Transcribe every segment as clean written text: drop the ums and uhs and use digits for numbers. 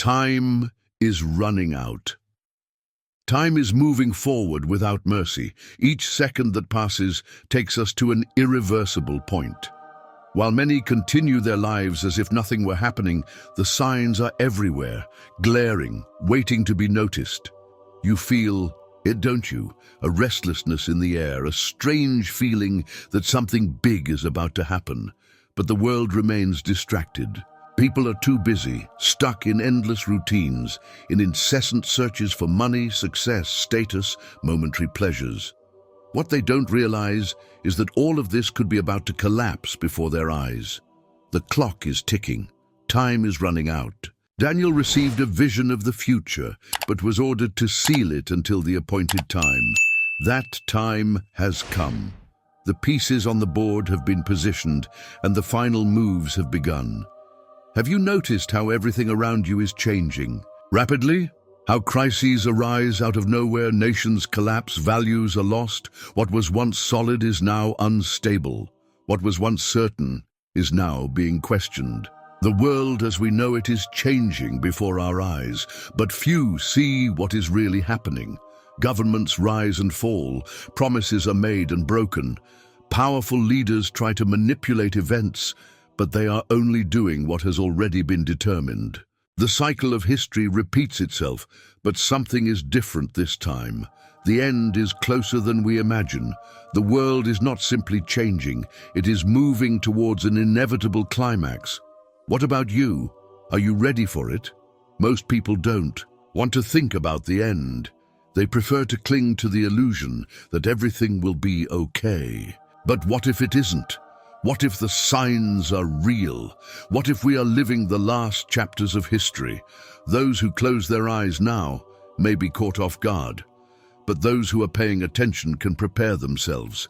Time is running out. Time is moving forward without mercy. Each second that passes takes us to an irreversible point. While many continue their lives as if nothing were happening, the signs are everywhere, glaring, waiting to be noticed. You feel it, don't you? A restlessness in the air, a strange feeling that something big is about to happen. But the world remains distracted. People are too busy, stuck in endless routines, in incessant searches for money, success, status, momentary pleasures. What they don't realize is that all of this could be about to collapse before their eyes. The clock is ticking. Time is running out. Daniel received a vision of the future, but was ordered to seal it until the appointed time. That time has come. The pieces on the board have been positioned, and the final moves have begun. Have you noticed how everything around you is changing? Rapidly? How crises arise out of nowhere, nations collapse, values are lost. What was once solid is now unstable. What was once certain is now being questioned. The world as we know it is changing before our eyes, but few see what is really happening. Governments rise and fall, promises are made and broken. Powerful leaders try to manipulate events, but they are only doing what has already been determined. The cycle of history repeats itself, but something is different this time. The end is closer than we imagine. The world is not simply changing, it is moving towards an inevitable climax. What about you? Are you ready for it? Most people don't want to think about the end. They prefer to cling to the illusion that everything will be okay. But what if it isn't? What if the signs are real? What if we are living the last chapters of history? Those who close their eyes now may be caught off guard, but those who are paying attention can prepare themselves.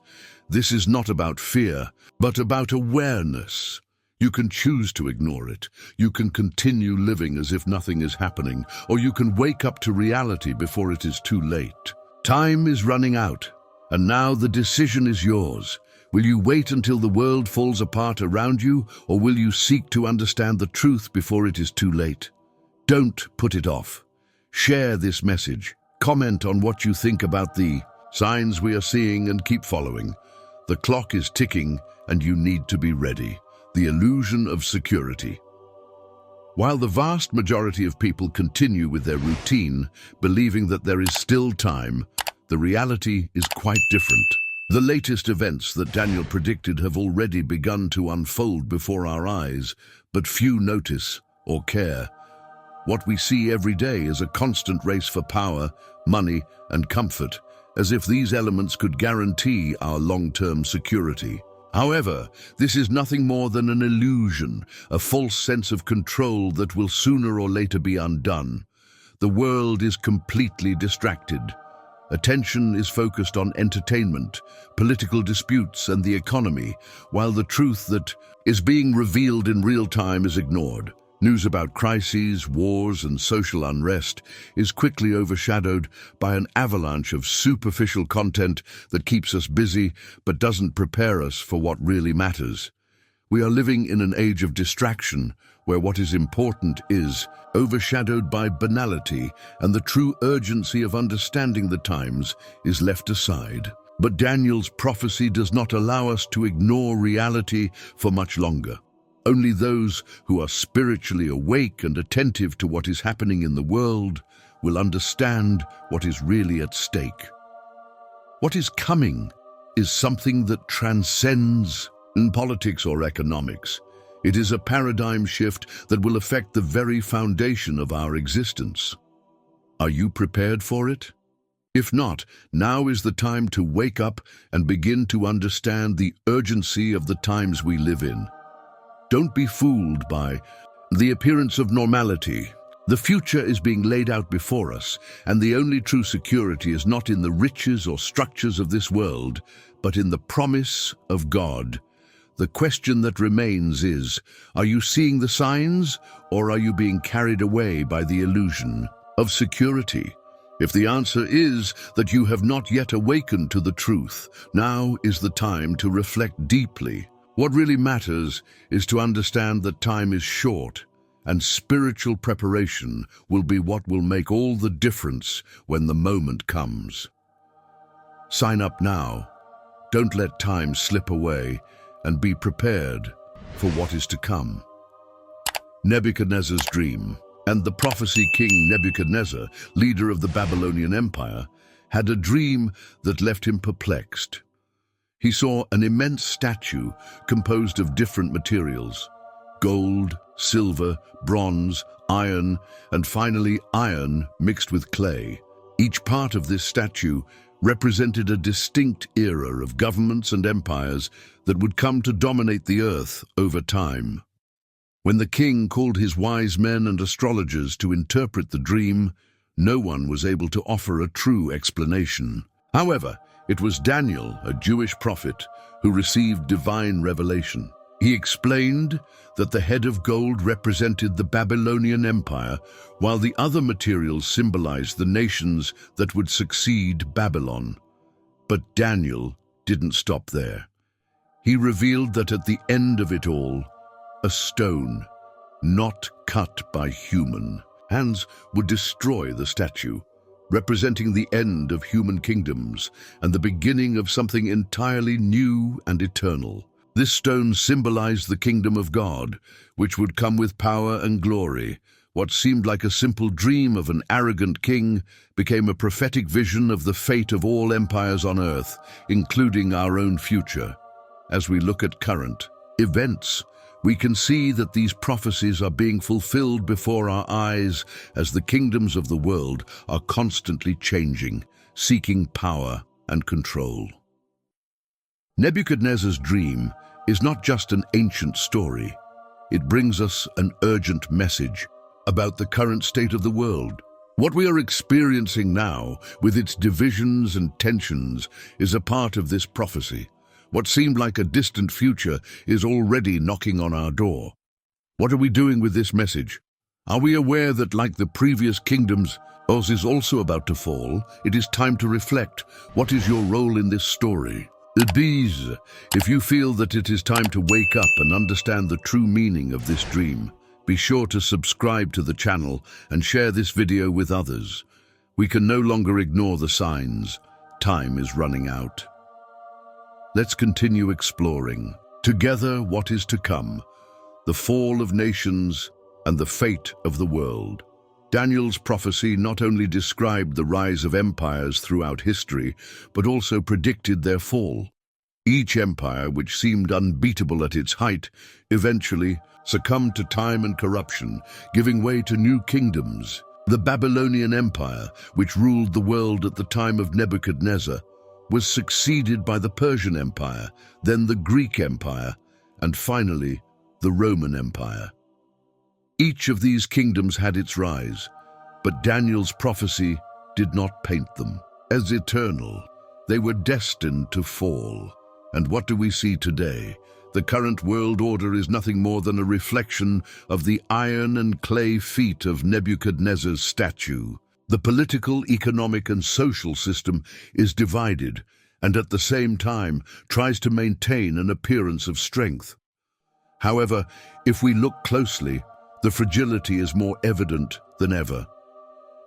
This is not about fear, but about awareness. You can choose to ignore it. You can continue living as if nothing is happening, or you can wake up to reality before it is too late. Time is running out, and now the decision is yours. Will you wait until the world falls apart around you, or will you seek to understand the truth before it is too late? Don't put it off. Share this message. Comment on what you think about the signs we are seeing and keep following. The clock is ticking and you need to be ready. The illusion of security. While the vast majority of people continue with their routine, believing that there is still time, the reality is quite different. The latest events that Daniel predicted have already begun to unfold before our eyes, but few notice or care. What we see every day is a constant race for power, money, and comfort, as if these elements could guarantee our long-term security. However, this is nothing more than an illusion, a false sense of control that will sooner or later be undone. The world is completely distracted. Attention is focused on entertainment, political disputes, and the economy, while the truth that is being revealed in real time is ignored. News about crises, wars, and social unrest is quickly overshadowed by an avalanche of superficial content that keeps us busy but doesn't prepare us for what really matters. We are living in an age of distraction where what is important is overshadowed by banality, and the true urgency of understanding the times is left aside. But Daniel's prophecy does not allow us to ignore reality for much longer. Only those who are spiritually awake and attentive to what is happening in the world will understand what is really at stake. What is coming is something that transcends politics or economics. It is a paradigm shift that will affect the very foundation of our existence. Are you prepared for it? If not, now is the time to wake up and begin to understand the urgency of the times we live in. Don't be fooled by the appearance of normality. The future is being laid out before us, and the only true security is not in the riches or structures of this world, but in the promise of God. The question that remains is, are you seeing the signs, or are you being carried away by the illusion of security? If the answer is that you have not yet awakened to the truth, now is the time to reflect deeply. What really matters is to understand that time is short, and spiritual preparation will be what will make all the difference when the moment comes. Sign up now. Don't let time slip away, and be prepared for what is to come. Nebuchadnezzar's dream. And the prophecy King Nebuchadnezzar, leader of the Babylonian Empire, had a dream that left him perplexed. He saw an immense statue composed of different materials: gold, silver, bronze, iron, and finally iron mixed with clay. Each part of this statue represented a distinct era of governments and empires that would come to dominate the earth over time. When the king called his wise men and astrologers to interpret the dream, no one was able to offer a true explanation. However, it was Daniel, a Jewish prophet, who received divine revelation. He explained that the head of gold represented the Babylonian Empire, while the other materials symbolized the nations that would succeed Babylon. But Daniel didn't stop there. He revealed that at the end of it all, a stone, not cut by human hands, would destroy the statue, representing the end of human kingdoms and the beginning of something entirely new and eternal. This stone symbolized the kingdom of God, which would come with power and glory. What seemed like a simple dream of an arrogant king became a prophetic vision of the fate of all empires on earth, including our own future. As we look at current events, we can see that these prophecies are being fulfilled before our eyes as the kingdoms of the world are constantly changing, seeking power and control. Nebuchadnezzar's dream is not just an ancient story. It brings us an urgent message about the current state of the world. What we are experiencing now, with its divisions and tensions, is a part of this prophecy. What seemed like a distant future is already knocking on our door. What are we doing with this message? Are we aware that, like the previous kingdoms, ours is also about to fall? It is time to reflect. What is your role in this story? Bees, if you feel that it is time to wake up and understand the true meaning of this dream, be sure to subscribe to the channel and share this video with others. We can no longer ignore the signs. Time is running out. Let's continue exploring together what is to come, the fall of nations and the fate of the world. Daniel's prophecy not only described the rise of empires throughout history, but also predicted their fall. Each empire, which seemed unbeatable at its height, eventually succumbed to time and corruption, giving way to new kingdoms. The Babylonian Empire, which ruled the world at the time of Nebuchadnezzar, was succeeded by the Persian Empire, then the Greek Empire, and finally the Roman Empire. Each of these kingdoms had its rise, but Daniel's prophecy did not paint them as eternal. They were destined to fall. And what do we see today? The current world order is nothing more than a reflection of the iron and clay feet of Nebuchadnezzar's statue. The political, economic, and social system is divided and at the same time tries to maintain an appearance of strength. However, if we look closely, the fragility is more evident than ever.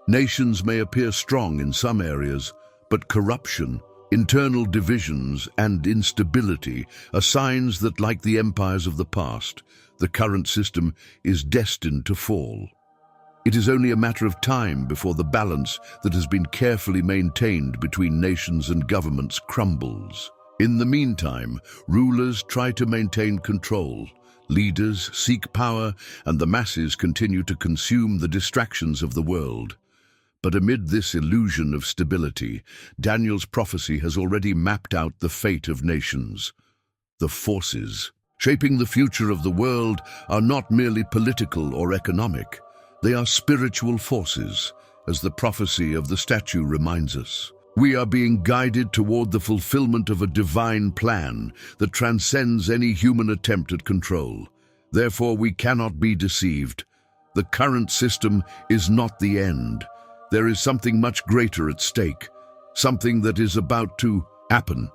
Nations may appear strong in some areas, but corruption, internal divisions, and instability are signs that, like the empires of the past, the current system is destined to fall. It is only a matter of time before the balance that has been carefully maintained between nations and governments crumbles. In the meantime, rulers try to maintain control, leaders seek power, and the masses continue to consume the distractions of the world. But amid this illusion of stability, Daniel's prophecy has already mapped out the fate of nations. The forces shaping the future of the world are not merely political or economic. They are spiritual forces, as the prophecy of the statue reminds us. We are being guided toward the fulfillment of a divine plan that transcends any human attempt at control. Therefore, we cannot be deceived. The current system is not the end. There is something much greater at stake, something that is about to happen.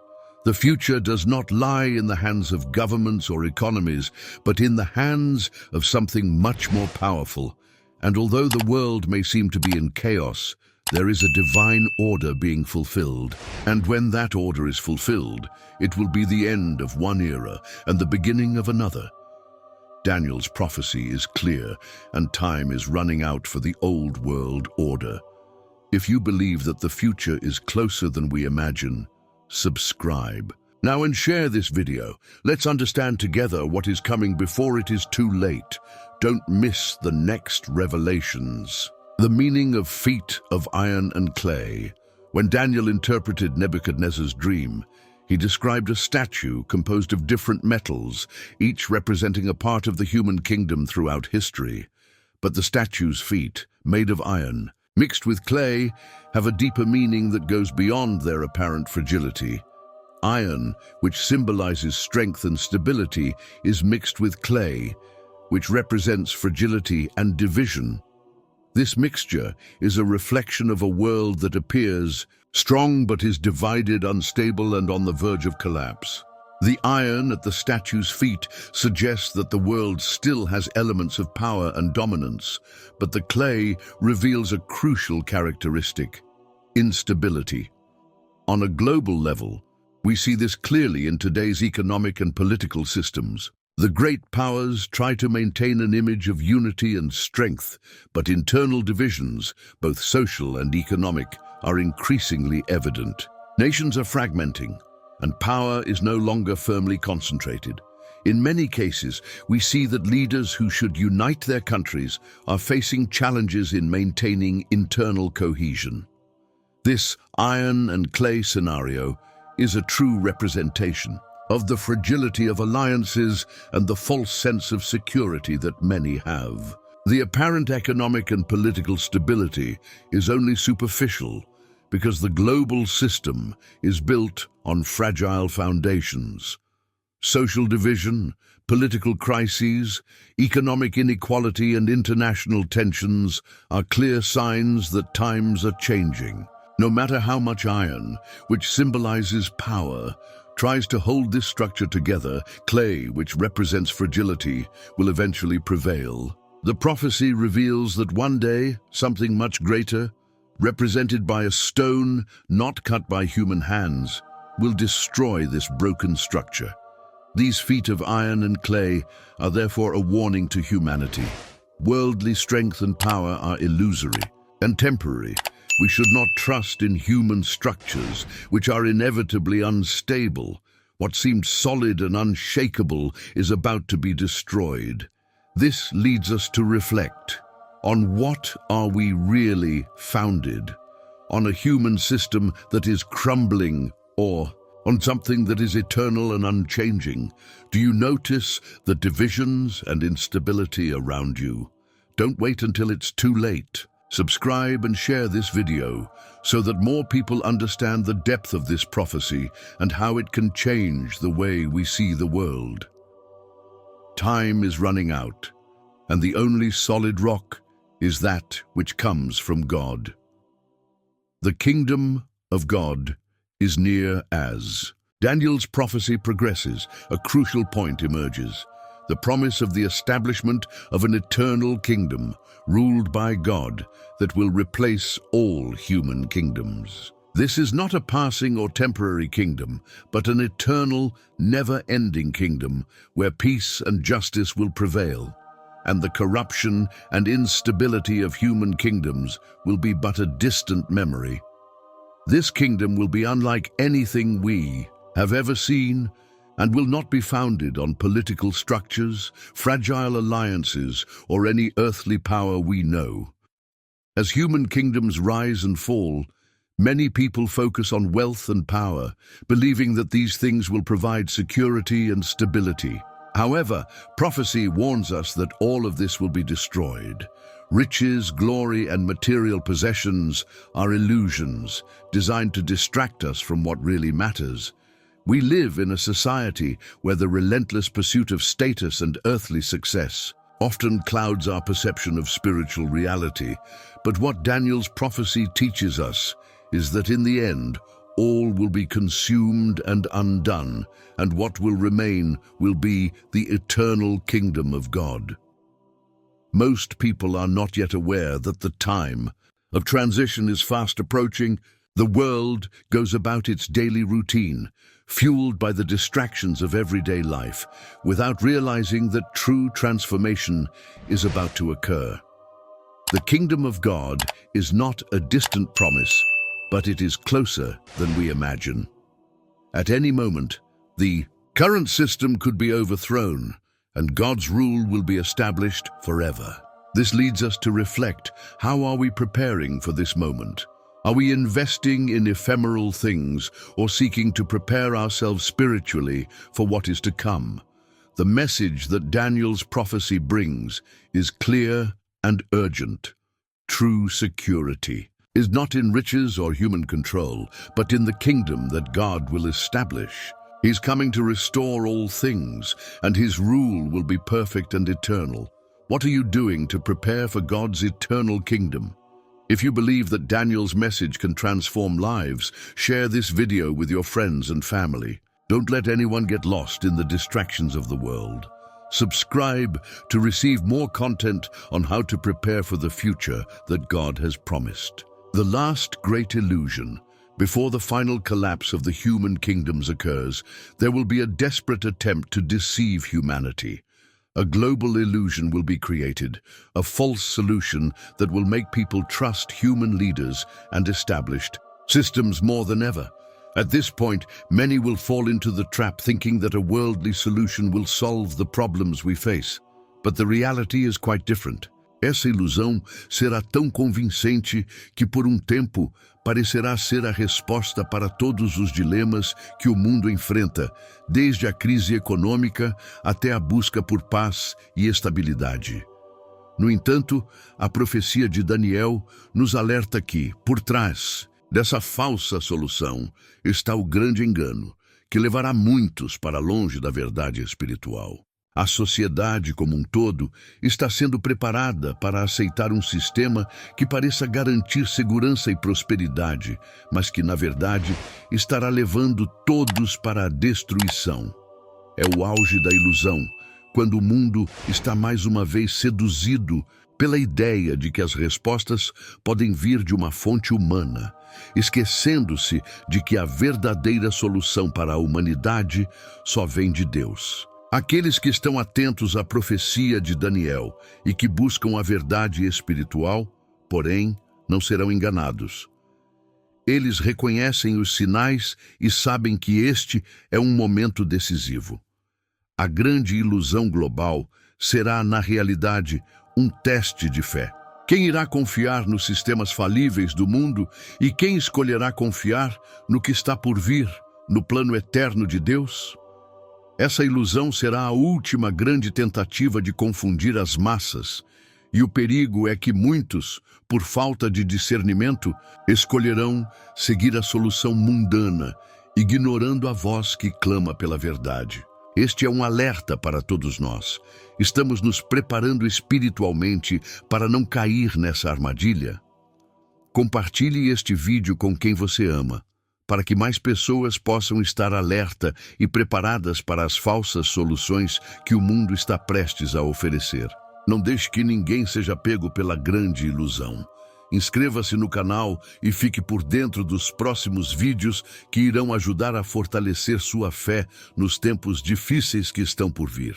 The future does not lie in the hands of governments or economies, but in the hands of something much more powerful. And although the world may seem to be in chaos, there is a divine order being fulfilled. And when that order is fulfilled, it will be the end of one era and the beginning of another. Daniel's prophecy is clear, and time is running out for the old world order. If you believe that the future is closer than we imagine, subscribe now and share this video. Let's understand together what is coming before it is too late. Don't miss the next revelations. The meaning of feet of iron and clay. When Daniel interpreted Nebuchadnezzar's dream, he described a statue composed of different metals, each representing a part of the human kingdom throughout history. But the statue's feet, made of iron, mixed with clay, have a deeper meaning that goes beyond their apparent fragility. Iron, which symbolizes strength and stability, is mixed with clay, which represents fragility and division. This mixture is a reflection of a world that appears strong but is divided, unstable, and on the verge of collapse. The iron at the statue's feet suggests that the world still has elements of power and dominance, but the clay reveals a crucial characteristic: instability. On a global level, we see this clearly in today's economic and political systems. The great powers try to maintain an image of unity and strength, but internal divisions, both social and economic, are increasingly evident. Nations are fragmenting, and power is no longer firmly concentrated. In many cases, we see that leaders who should unite their countries are facing challenges in maintaining internal cohesion. This iron and clay scenario is a true representation of the fragility of alliances and the false sense of security that many have. The apparent economic and political stability is only superficial because the global system is built on fragile foundations. Social division, political crises, economic inequality, and international tensions are clear signs that times are changing. No matter how much iron, which symbolizes power, tries to hold this structure together, clay, which represents fragility, will eventually prevail. The prophecy reveals that one day, something much greater, represented by a stone not cut by human hands, will destroy this broken structure. These feet of iron and clay are therefore a warning to humanity. Worldly strength and power are illusory and temporary. We should not trust in human structures, which are inevitably unstable. What seemed solid and unshakable is about to be destroyed. This leads us to reflect on what are we really founded? On a human system that is crumbling, or on something that is eternal and unchanging? Do you notice the divisions and instability around you? Don't wait until it's too late. Subscribe and share this video so that more people understand the depth of this prophecy and how it can change the way we see the world. Time is running out, and the only solid rock is that which comes from God. The kingdom of God is near as Daniel's prophecy progresses. A crucial point emerges: the promise of the establishment of an eternal kingdom ruled by God that will replace all human kingdoms. This is not a passing or temporary kingdom, but an eternal, never-ending kingdom where peace and justice will prevail, and the corruption and instability of human kingdoms will be but a distant memory. This kingdom will be unlike anything we have ever seen, and will not be founded on political structures, fragile alliances, or any earthly power we know. As human kingdoms rise and fall, many people focus on wealth and power, believing that these things will provide security and stability. However, prophecy warns us that all of this will be destroyed. Riches, glory, and material possessions are illusions designed to distract us from what really matters. We live in a society where the relentless pursuit of status and earthly success often clouds our perception of spiritual reality. But what Daniel's prophecy teaches us is that in the end, all will be consumed and undone, and what will remain will be the eternal kingdom of God. Most people are not yet aware that the time of transition is fast approaching. The world goes about its daily routine, fueled by the distractions of everyday life, without realizing that true transformation is about to occur. The kingdom of God is not a distant promise, but it is closer than we imagine. At any moment, the current system could be overthrown, and God's rule will be established forever. This leads us to reflect: how are we preparing for this moment? Are we investing in ephemeral things or seeking to prepare ourselves spiritually for what is to come? The message that Daniel's prophecy brings is clear and urgent. True security is not in riches or human control, but in the kingdom that God will establish. He's coming to restore all things, and his rule will be perfect and eternal. What are you doing to prepare for God's eternal kingdom? If you believe that Daniel's message can transform lives, share this video with your friends and family. Don't let anyone get lost in the distractions of the world. Subscribe to receive more content on how to prepare for the future that God has promised. The last great illusion. Before the final collapse of the human kingdoms occurs, there will be a desperate attempt to deceive humanity. A global illusion will be created, a false solution that will make people trust human leaders and established systems more than ever. At this point, many will fall into the trap thinking that a worldly solution will solve the problems we face. But the reality is quite different. Essa ilusão será tão convincente que por tempo parecerá ser a resposta para todos os dilemas que o mundo enfrenta, desde a crise econômica até a busca por paz e estabilidade. No entanto, a profecia de Daniel nos alerta que, por trás dessa falsa solução, está o grande engano, que levará muitos para longe da verdade espiritual. A sociedade como um todo está sendo preparada para aceitar um sistema que pareça garantir segurança e prosperidade, mas que, na verdade, estará levando todos para a destruição. É o auge da ilusão, quando o mundo está mais uma vez seduzido pela ideia de que as respostas podem vir de uma fonte humana, esquecendo-se de que a verdadeira solução para a humanidade só vem de Deus. Aqueles que estão atentos à profecia de Daniel e que buscam a verdade espiritual, porém, não serão enganados. Eles reconhecem os sinais e sabem que este é um momento decisivo. A grande ilusão global será, na realidade, um teste de fé. Quem irá confiar nos sistemas falíveis do mundo e quem escolherá confiar no que está por vir, no plano eterno de Deus? Essa ilusão será a última grande tentativa de confundir as massas, e o perigo é que muitos, por falta de discernimento, escolherão seguir a solução mundana, ignorando a voz que clama pela verdade. Este é um alerta para todos nós. Estamos nos preparando espiritualmente para não cair nessa armadilha? Compartilhe este vídeo com quem você ama, para que mais pessoas possam estar alerta e preparadas para as falsas soluções que o mundo está prestes a oferecer. Não deixe que ninguém seja pego pela grande ilusão. Inscreva-se no canal e fique por dentro dos próximos vídeos que irão ajudar a fortalecer sua fé nos tempos difíceis que estão por vir.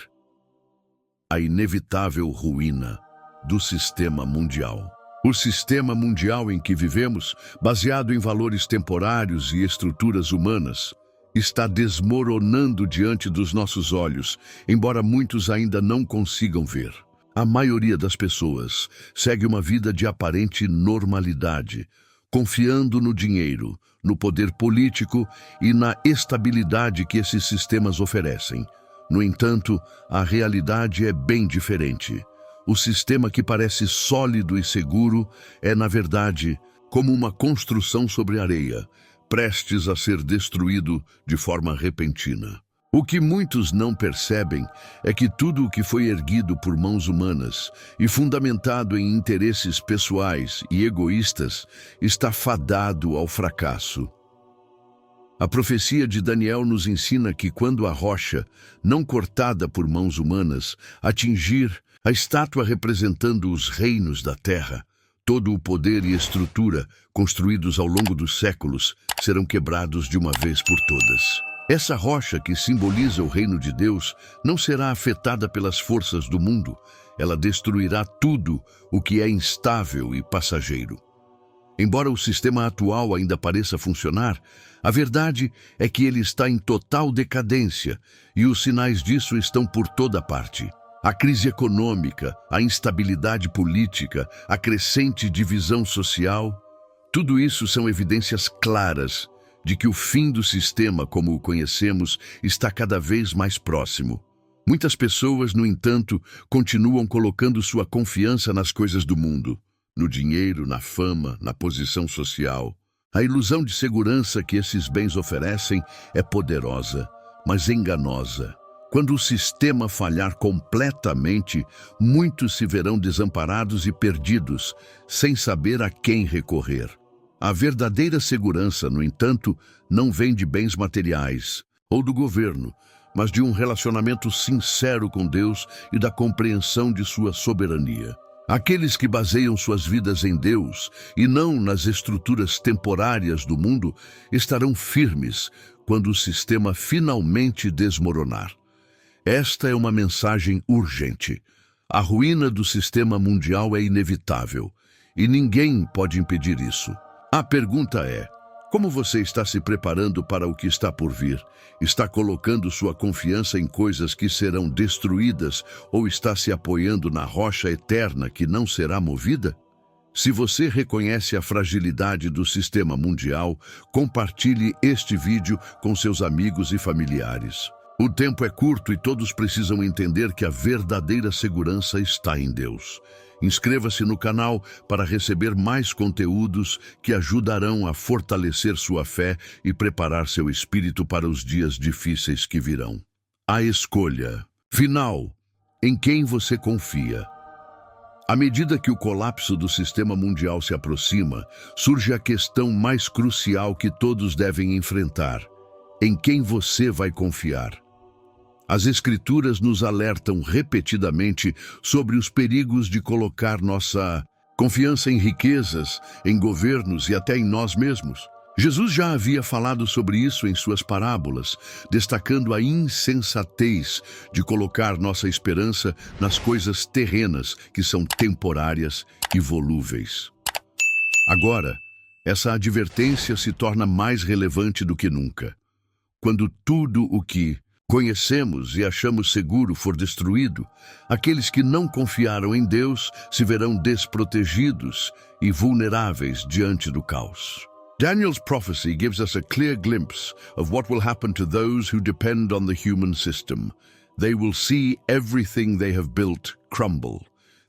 A inevitável ruína do sistema mundial. O sistema mundial em que vivemos, baseado em valores temporários e estruturas humanas, está desmoronando diante dos nossos olhos, embora muitos ainda não consigam ver. A maioria das pessoas segue uma vida de aparente normalidade, confiando no dinheiro, no poder político e na estabilidade que esses sistemas oferecem. No entanto, a realidade é bem diferente. O sistema que parece sólido e seguro é, na verdade, como uma construção sobre areia, prestes a ser destruído de forma repentina. O que muitos não percebem é que tudo o que foi erguido por mãos humanas e fundamentado em interesses pessoais e egoístas está fadado ao fracasso. A profecia de Daniel nos ensina que quando a rocha, não cortada por mãos humanas, atingir a estátua representando os reinos da terra, todo o poder e estrutura construídos ao longo dos séculos serão quebrados de uma vez por todas. Essa rocha, que simboliza o reino de Deus, não será afetada pelas forças do mundo. Ela destruirá tudo o que é instável e passageiro. Embora o sistema atual ainda pareça funcionar, a verdade é que ele está em total decadência e os sinais disso estão por toda parte. A crise econômica, a instabilidade política, a crescente divisão social, tudo isso são evidências claras de que o fim do sistema como o conhecemos está cada vez mais próximo. Muitas pessoas, no entanto, continuam colocando sua confiança nas coisas do mundo, no dinheiro, na fama, na posição social. A ilusão de segurança que esses bens oferecem é poderosa, mas enganosa. Quando o sistema falhar completamente, muitos se verão desamparados e perdidos, sem saber a quem recorrer. A verdadeira segurança, no entanto, não vem de bens materiais ou do governo, mas de um relacionamento sincero com Deus e da compreensão de sua soberania. Aqueles que baseiam suas vidas em Deus e não nas estruturas temporárias do mundo estarão firmes quando o sistema finalmente desmoronar. Esta é uma mensagem urgente. A ruína do sistema mundial é inevitável e ninguém pode impedir isso. A pergunta é: como você está se preparando para o que está por vir? Está colocando sua confiança em coisas que serão destruídas ou está se apoiando na rocha eterna que não será movida? Se você reconhece a fragilidade do sistema mundial, compartilhe este vídeo com seus amigos e familiares. O tempo é curto e todos precisam entender que a verdadeira segurança está em Deus. Inscreva-se no canal para receber mais conteúdos que ajudarão a fortalecer sua fé e preparar seu espírito para os dias difíceis que virão. A escolha final: em quem você confia? À medida que o colapso do sistema mundial se aproxima, surge a questão mais crucial que todos devem enfrentar: em quem você vai confiar? As Escrituras nos alertam repetidamente sobre os perigos de colocar nossa confiança em riquezas, em governos e até em nós mesmos. Jesus já havia falado sobre isso em suas parábolas, destacando a insensatez de colocar nossa esperança nas coisas terrenas, que são temporárias e volúveis. Agora, essa advertência se torna mais relevante do que nunca. Quando tudo o que conhecemos e achamos seguro for destruído, aqueles que não confiaram em Deus se verão desprotegidos e vulneráveis diante do caos. Daniel's prophecy gives us a clear glimpse of what will happen to those who depend on the human system. They will see everything they have built crumble.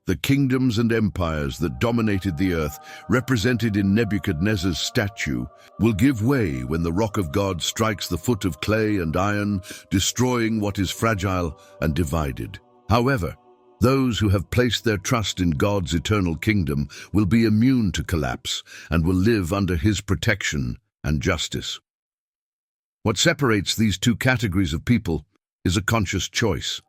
The kingdoms and empires that dominated the earth, represented in Nebuchadnezzar's statue, will give way when the rock of God strikes the foot of clay and iron, destroying what is fragile and divided. However, those who have placed their trust in God's eternal kingdom will be immune to collapse and will live under His protection and justice. What separates these two categories of people is a conscious choice: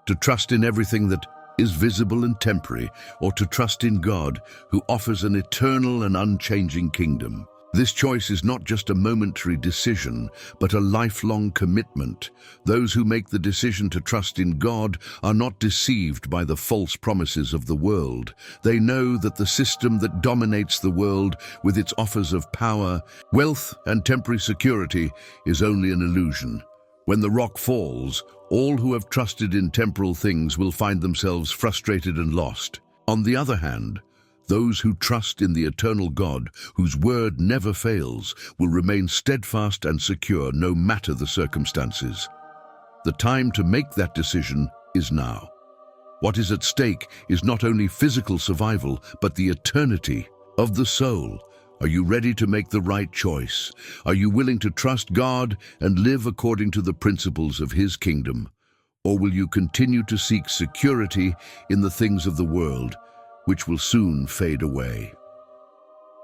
to trust in everything that is visible and temporary, or to trust in God, who offers an eternal and unchanging kingdom. This choice is not just a momentary decision, but a lifelong commitment. Those who make the decision to trust in God are not deceived by the false promises of the world. They know that the system that dominates the world, with its offers of power, wealth, and temporary security, is only an illusion. When the rock falls, all who have trusted in temporal things will find themselves frustrated and lost. On the other hand, those who trust in the eternal God, whose word never fails, will remain steadfast and secure no matter the circumstances. The time to make that decision is now. What is at stake is not only physical survival, but the eternity of the soul. Are you ready to make the right choice? Are you willing to trust God and live according to the principles of His kingdom? Or will you continue to seek security in the things of the world, which will soon fade away?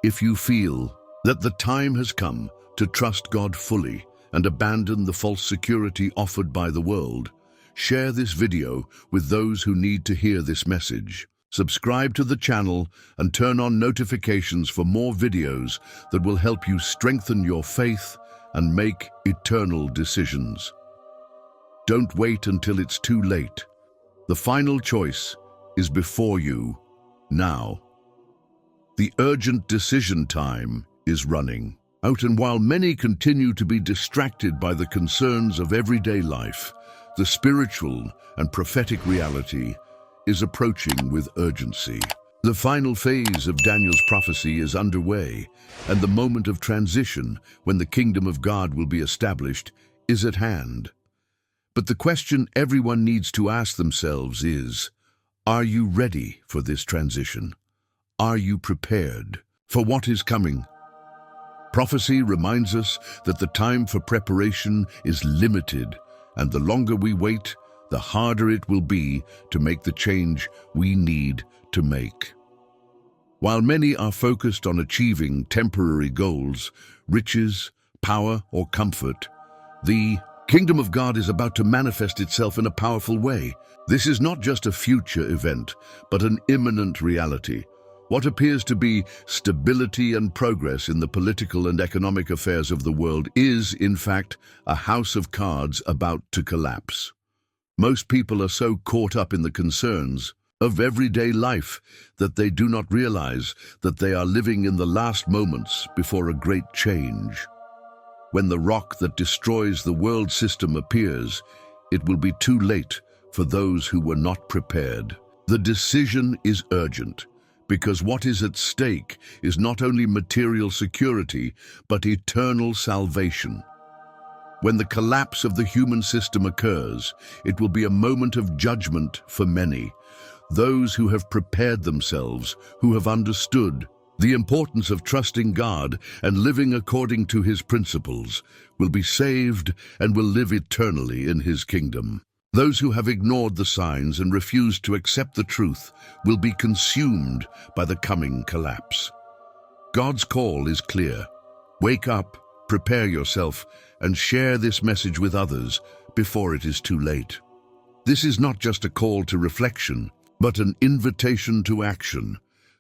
If you feel that the time has come to trust God fully and abandon the false security offered by the world. Share this video with those who need to hear this message. Subscribe to the channel and turn on notifications for more videos that will help you strengthen your faith and make eternal decisions. Don't wait until it's too late. The final choice is before you, now. The urgent decision time is running out, and while many continue to be distracted by the concerns of everyday life, the spiritual and prophetic reality is approaching with urgency. The final phase of Daniel's prophecy is underway, and the moment of transition, when the kingdom of God will be established, is at hand. But the question everyone needs to ask themselves is, are you ready for this transition? Are you prepared for what is coming? Prophecy reminds us that the time for preparation is limited, and the longer we wait, the harder it will be to make the change we need to make. While many are focused on achieving temporary goals, riches, power, or comfort, the kingdom of God is about to manifest itself in a powerful way. This is not just a future event, but an imminent reality. What appears to be stability and progress in the political and economic affairs of the world is, in fact, a house of cards about to collapse. Most people are so caught up in the concerns of everyday life that they do not realize that they are living in the last moments before a great change. When the rock that destroys the world system appears, it will be too late for those who were not prepared. The decision is urgent, because what is at stake is not only material security, but eternal salvation. When the collapse of the human system occurs, it will be a moment of judgment for many. Those who have prepared themselves, who have understood the importance of trusting God and living according to His principles, will be saved and will live eternally in His kingdom. Those who have ignored the signs and refused to accept the truth will be consumed by the coming collapse. God's call is clear. Wake up, prepare yourself, and share this message with others before it is too late. This is not just a call to reflection, but an invitation to action.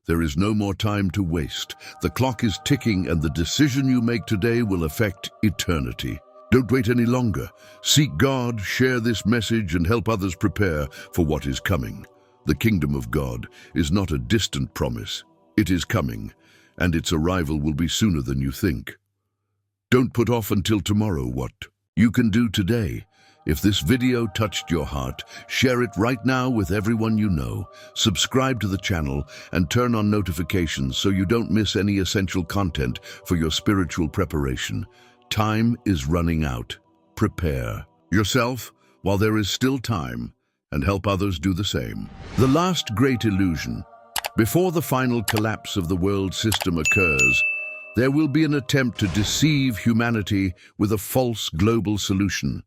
There is no more time to waste. The clock is ticking, and the decision you make today will affect eternity. Don't wait any longer. Seek God, share this message, and help others prepare for what is coming. The kingdom of God is not a distant promise. It is coming, and its arrival will be sooner than you think. Don't put off until tomorrow what you can do today. If this video touched your heart, share it right now with everyone you know. Subscribe to the channel and turn on notifications so you don't miss any essential content for your spiritual preparation. Time is running out. Prepare yourself while there is still time, and help others do the same. The last great illusion. Before the final collapse of the world system occurs, there will be an attempt to deceive humanity with a false global solution.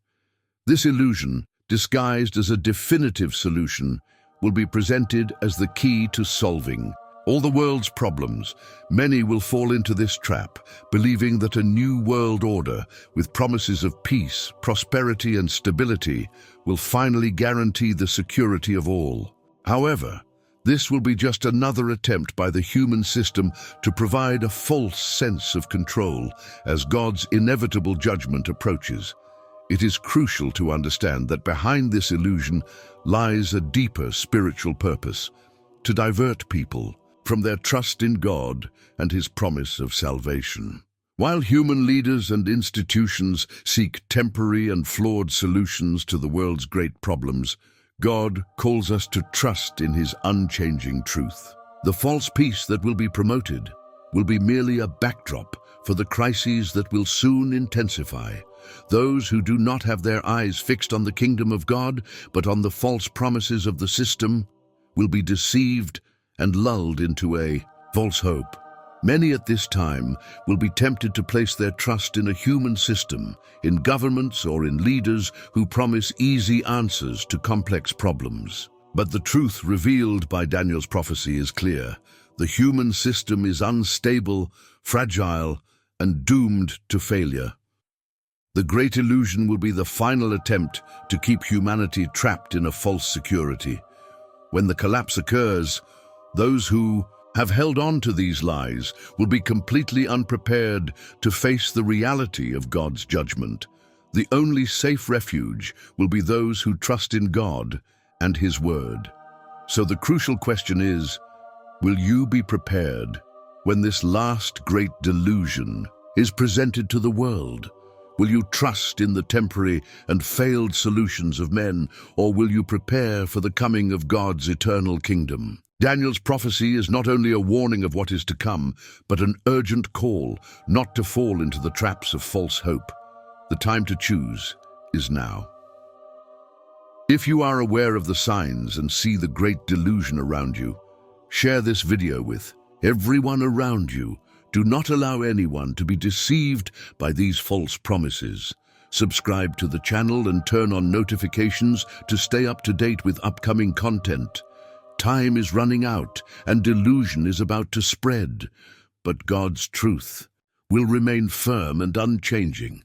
This illusion, disguised as a definitive solution, will be presented as the key to solving all the world's problems. Many will fall into this trap, believing that a new world order with promises of peace, prosperity, and stability will finally guarantee the security of all. However, this will be just another attempt by the human system to provide a false sense of control as God's inevitable judgment approaches. It is crucial to understand that behind this illusion lies a deeper spiritual purpose: to divert people from their trust in God and His promise of salvation. While human leaders and institutions seek temporary and flawed solutions to the world's great problems, God calls us to trust in His unchanging truth. The false peace that will be promoted will be merely a backdrop for the crises that will soon intensify. Those who do not have their eyes fixed on the kingdom of God, but on the false promises of the system, will be deceived and lulled into a false hope. Many at this time will be tempted to place their trust in a human system, in governments or in leaders who promise easy answers to complex problems. But the truth revealed by Daniel's prophecy is clear. The human system is unstable, fragile, and doomed to failure. The great illusion will be the final attempt to keep humanity trapped in a false security. When the collapse occurs, those who have held on to these lies will be completely unprepared to face the reality of God's judgment. The only safe refuge will be those who trust in God and His Word. So the crucial question is, will you be prepared when this last great delusion is presented to the world? Will you trust in the temporary and failed solutions of men, or will you prepare for the coming of God's eternal kingdom? Daniel's prophecy is not only a warning of what is to come, but an urgent call not to fall into the traps of false hope. The time to choose is now. If you are aware of the signs and see the great delusion around you, share this video with everyone around you. Do not allow anyone to be deceived by these false promises. Subscribe to the channel and turn on notifications to stay up to date with upcoming content. Time is running out and delusion is about to spread, but God's truth will remain firm and unchanging.